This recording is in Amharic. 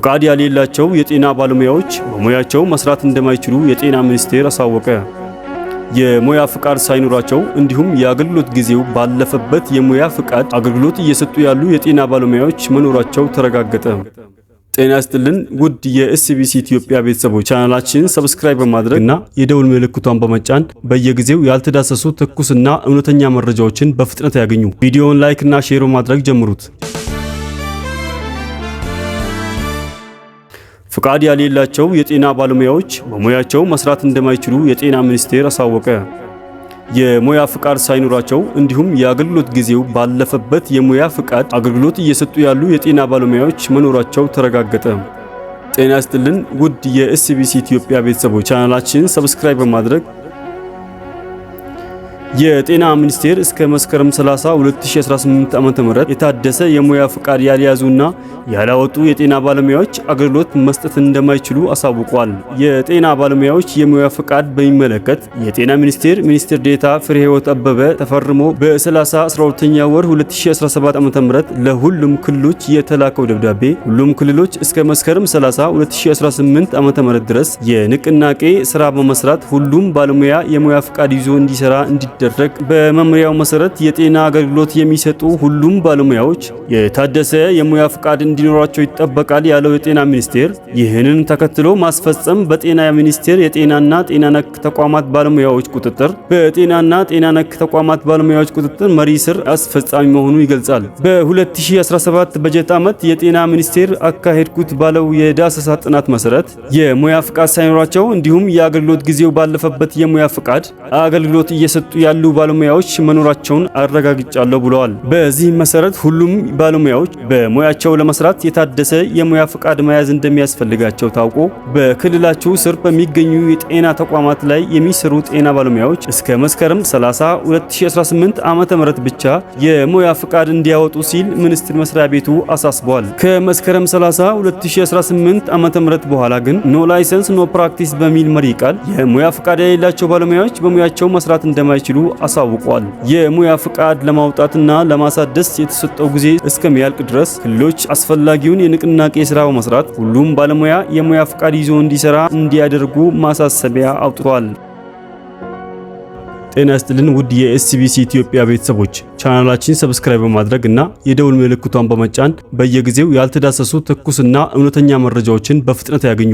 ፍቃድ ያሌላቸው የጤና ባለሙያዎች በሙያቸው መስራት እንደማይችሉ የጤና ሚኒስቴር አሳወቀ። የሙያ ፍቃድ ሳይኖራቸው እንዲሁም የአገልግሎት ጊዜው ባለፈበት የሙያ ፍቃድ አገልግሎት እየሰጡ ያሉ የጤና ባለሙያዎች መኖራቸው ተረጋገጠ። ጤና ይስጥልን ውድ የኤስቢሲ ኢትዮጵያ ቤተሰቦች፣ ቻናላችንን ሰብስክራይብ በማድረግ እና የደውል ምልክቷን በመጫን በየጊዜው ያልተዳሰሱ ትኩስና እውነተኛ መረጃዎችን በፍጥነት ያገኙ። ቪዲዮውን ላይክ እና ሼር በማድረግ ጀምሩት። ፍቃድ ያሌላቸው የጤና ባለሙያዎች በሙያቸው መስራት እንደማይችሉ የጤና ሚኒስቴር አሳወቀ። የሙያ ፍቃድ ሳይኖራቸው እንዲሁም የአገልግሎት ጊዜው ባለፈበት የሙያ ፍቃድ አገልግሎት እየሰጡ ያሉ የጤና ባለሙያዎች መኖራቸው ተረጋገጠ። ጤና ይስጥልን ውድ የኤስቢሲ ኢትዮጵያ ቤተሰቦች፣ ቻናላችንን ሰብስክራይብ በማድረግ የጤና ሚኒስቴር እስከ መስከረም 30 2018 ዓ.ም የታደሰ የሙያ ፍቃድ ያልያዙና ያላወጡ የጤና ባለሙያዎች አገልግሎት መስጠት እንደማይችሉ አሳውቋል። የጤና ባለሙያዎች የሙያ ፍቃድ በሚመለከት የጤና ሚኒስቴር ሚኒስትር ዴኤታ ፍሬህይወት አበበ ተፈርሞ በ30/12ኛ ወር 2017 ዓ.ም ለሁሉም ክልሎች የተላከው ደብዳቤ ሁሉም ክልሎች እስከ መስከረም 30 2018 ዓ.ም ድረስ የንቅናቄ ስራ በመስራት ሁሉም ባለሙያ የሙያ ፍቃድ ይዞ እንዲሰራ እንዲደረግ በመመሪያው መሰረት የጤና አገልግሎት የሚሰጡ ሁሉም ባለሙያዎች የታደሰ የሙያ ፍቃድ እንዲኖራቸው ይጠበቃል ያለው የጤና ሚኒስቴር ይህንን ተከትሎ ማስፈጸም በጤና ሚኒስቴር የጤናና ጤና ነክ ተቋማት ባለሙያዎች ቁጥጥር በጤናና ጤና ነክ ተቋማት ባለሙያዎች ቁጥጥር መሪ ስር አስፈጻሚ መሆኑን ይገልጻል። በ2017 በጀት ዓመት የጤና ሚኒስቴር አካሄድኩት ባለው የዳሰሳ ጥናት መሰረት የሙያ ፍቃድ ሳይኖራቸው እንዲሁም የአገልግሎት ጊዜው ባለፈበት የሙያ ፍቃድ አገልግሎት እየሰጡ ያሉ ባለሙያዎች መኖራቸውን አረጋግጫለሁ ብለዋል። በዚህ መሰረት ሁሉም ባለሙያዎች በሙያቸው ለመስራት የታደሰ የሙያ ፍቃድ መያዝ እንደሚያስፈልጋቸው ታውቆ በክልላቸው ስር በሚገኙ የጤና ተቋማት ላይ የሚሰሩ ጤና ባለሙያዎች እስከ መስከረም 30 2018 ዓ.ም ብቻ የሙያ ፍቃድ እንዲያወጡ ሲል ሚኒስቴር መስሪያ ቤቱ አሳስቧል። ከመስከረም 30 2018 ዓ.ም በኋላ ግን ኖ ላይሰንስ ኖ ፕራክቲስ በሚል መሪ ቃል የሙያ ፍቃድ የሌላቸው ባለሙያዎች በሙያቸው መስራት እንደማይችሉ አሳውቋል። የሙያ ፍቃድ ለማውጣትና ለማሳደስ የተሰጠው ጊዜ እስከሚያልቅ ድረስ ክልሎች አስፈላጊውን የንቅናቄ ስራ በመስራት ሁሉም ባለሙያ የሙያ ፍቃድ ይዞ እንዲሰራ እንዲያደርጉ ማሳሰቢያ አውጥቷል። ጤና ይስጥልን ውድ የኤስቢሲ ኢትዮጵያ ቤተሰቦች፣ ቻናላችንን ሰብስክራይብ በማድረግ እና የደውል ምልክቷን በመጫን በየጊዜው ያልተዳሰሱ ትኩስና እውነተኛ መረጃዎችን በፍጥነት ያገኙ።